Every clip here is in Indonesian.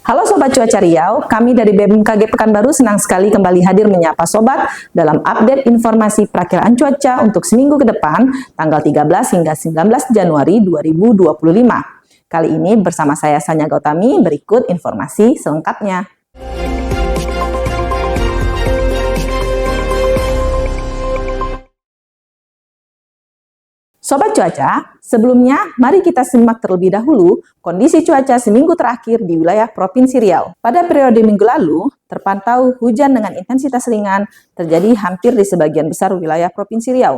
Halo Sobat Cuaca Riau, kami dari BMKG Pekanbaru senang sekali kembali hadir menyapa Sobat dalam update informasi perakiraan cuaca untuk seminggu ke depan, tanggal 13 hingga 19 Januari 2025. Kali ini bersama saya Sanya Gautami, berikut informasi selengkapnya. Sobat Cuaca, sebelumnya mari kita simak terlebih dahulu kondisi cuaca seminggu terakhir di wilayah Provinsi Riau. Pada periode minggu lalu, terpantau hujan dengan intensitas ringan terjadi hampir di sebagian besar wilayah Provinsi Riau.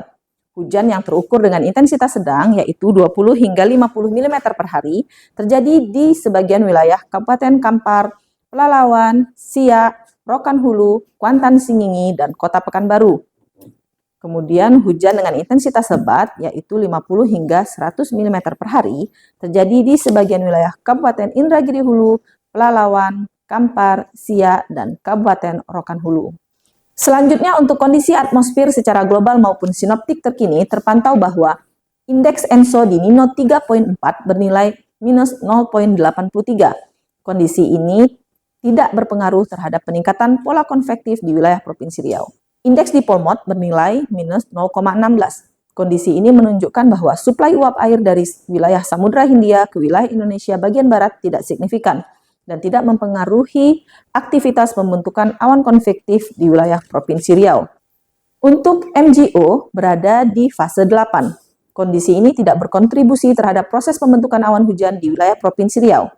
Hujan yang terukur dengan intensitas sedang yaitu 20 hingga 50 mm per hari terjadi di sebagian wilayah Kabupaten Kampar, Pelalawan, Siak, Rokan Hulu, Kuantan Singingi, dan Kota Pekanbaru. Kemudian hujan dengan intensitas lebat yaitu 50 hingga 100 mm per hari terjadi di sebagian wilayah Kabupaten Indragiri Hulu, Pelalawan, Kampar, Siak, dan Kabupaten Rokan Hulu. Selanjutnya untuk kondisi atmosfer secara global maupun sinoptik terkini terpantau bahwa indeks ENSO di Nino 3.4 bernilai minus 0.83. Kondisi ini tidak berpengaruh terhadap peningkatan pola konvektif di wilayah Provinsi Riau. Indeks di Polmot bernilai minus 0,16. Kondisi ini menunjukkan bahwa suplai uap air dari wilayah Samudra Hindia ke wilayah Indonesia bagian barat tidak signifikan dan tidak mempengaruhi aktivitas pembentukan awan konvektif di wilayah Provinsi Riau. Untuk MGO berada di fase 8. Kondisi ini tidak berkontribusi terhadap proses pembentukan awan hujan di wilayah Provinsi Riau.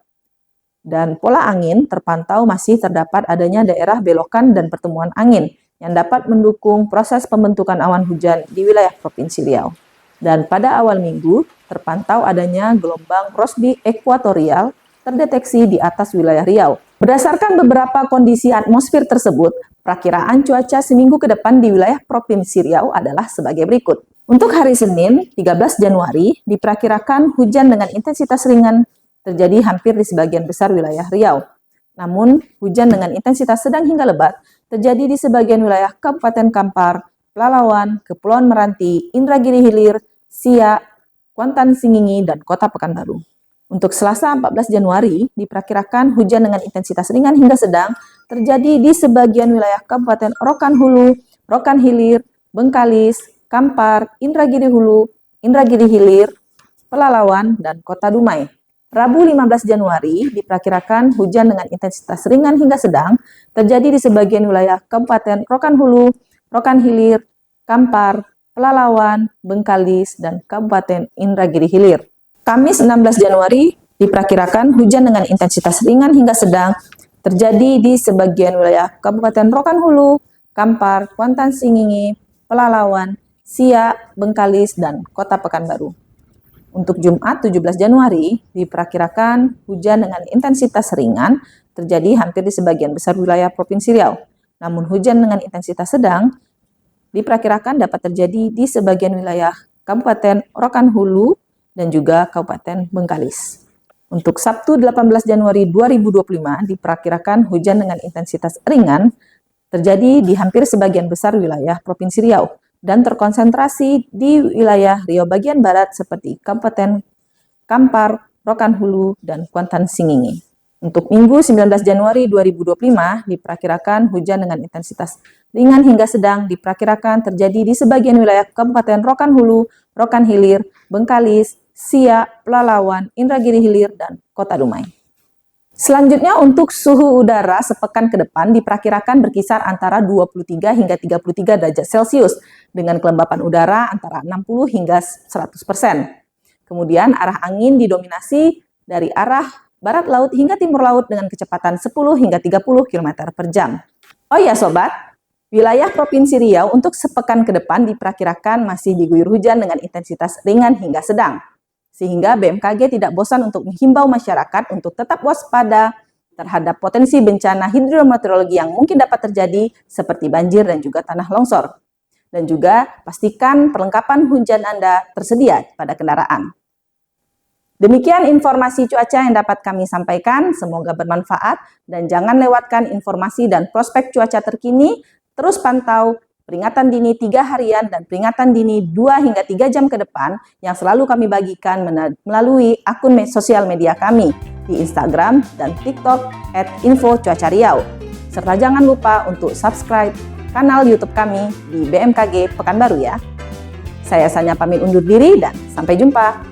Dan pola angin terpantau masih terdapat adanya daerah belokan dan pertemuan angin yang dapat mendukung proses pembentukan awan hujan di wilayah Provinsi Riau. Dan pada awal minggu, terpantau adanya gelombang Rossby ekuatorial terdeteksi di atas wilayah Riau. Berdasarkan beberapa kondisi atmosfer tersebut, perakiraan cuaca seminggu ke depan di wilayah Provinsi Riau adalah sebagai berikut. Untuk hari Senin, 13 Januari, diperkirakan hujan dengan intensitas ringan terjadi hampir di sebagian besar wilayah Riau. Namun, hujan dengan intensitas sedang hingga lebat terjadi di sebagian wilayah Kabupaten Kampar, Pelalawan, Kepulauan Meranti, Indragiri Hilir, Siak, Kuantan Singingi, dan Kota Pekanbaru. Untuk Selasa 14 Januari, diperkirakan hujan dengan intensitas ringan hingga sedang terjadi di sebagian wilayah Kabupaten Rokan Hulu, Rokan Hilir, Bengkalis, Kampar, Indragiri Hulu, Indragiri Hilir, Pelalawan, dan Kota Dumai. Rabu 15 Januari diperkirakan hujan dengan intensitas ringan hingga sedang terjadi di sebagian wilayah Kabupaten Rokan Hulu, Rokan Hilir, Kampar, Pelalawan, Bengkalis, dan Kabupaten Indragiri Hilir. Kamis 16 Januari diperkirakan hujan dengan intensitas ringan hingga sedang terjadi di sebagian wilayah Kabupaten Rokan Hulu, Kampar, Kuantan Singingi, Pelalawan, Siak, Bengkalis, dan Kota Pekanbaru. Untuk Jumat 17 Januari, diperkirakan hujan dengan intensitas ringan terjadi hampir di sebagian besar wilayah Provinsi Riau. Namun hujan dengan intensitas sedang diperkirakan dapat terjadi di sebagian wilayah Kabupaten Rokan Hulu dan juga Kabupaten Bengkalis. Untuk Sabtu 18 Januari 2025, diperkirakan hujan dengan intensitas ringan terjadi di hampir sebagian besar wilayah Provinsi Riau dan terkonsentrasi di wilayah Riau bagian barat seperti Kabupaten Kampar, Rokan Hulu, dan Kuantan Singingi. Untuk Minggu 19 Januari 2025 diperkirakan hujan dengan intensitas ringan hingga sedang diperkirakan terjadi di sebagian wilayah Kabupaten Rokan Hulu, Rokan Hilir, Bengkalis, Siak, Pelalawan, Indragiri Hilir, dan Kota Dumai. Selanjutnya untuk suhu udara sepekan ke depan diperkirakan berkisar antara 23 hingga 33 derajat Celcius dengan kelembapan udara antara 60 hingga 100%. Kemudian arah angin didominasi dari arah barat laut hingga timur laut dengan kecepatan 10 hingga 30 km per jam. Oh ya Sobat, wilayah Provinsi Riau untuk sepekan ke depan diperkirakan masih diguyur hujan dengan intensitas ringan hingga sedang. Sehingga BMKG tidak bosan untuk menghimbau masyarakat untuk tetap waspada terhadap potensi bencana hidrometeorologi yang mungkin dapat terjadi seperti banjir dan juga tanah longsor. Dan juga pastikan perlengkapan hujan Anda tersedia pada kendaraan. Demikian informasi cuaca yang dapat kami sampaikan, semoga bermanfaat dan jangan lewatkan informasi dan prospek cuaca terkini, terus pantau peringatan dini 3 harian dan peringatan dini 2 hingga 3 jam ke depan yang selalu kami bagikan melalui akun sosial media kami. di Instagram dan TikTok @info_cuaca_riau. Serta jangan lupa untuk subscribe kanal YouTube kami di BMKG Pekanbaru ya. Saya Sanya pamit undur diri dan sampai jumpa.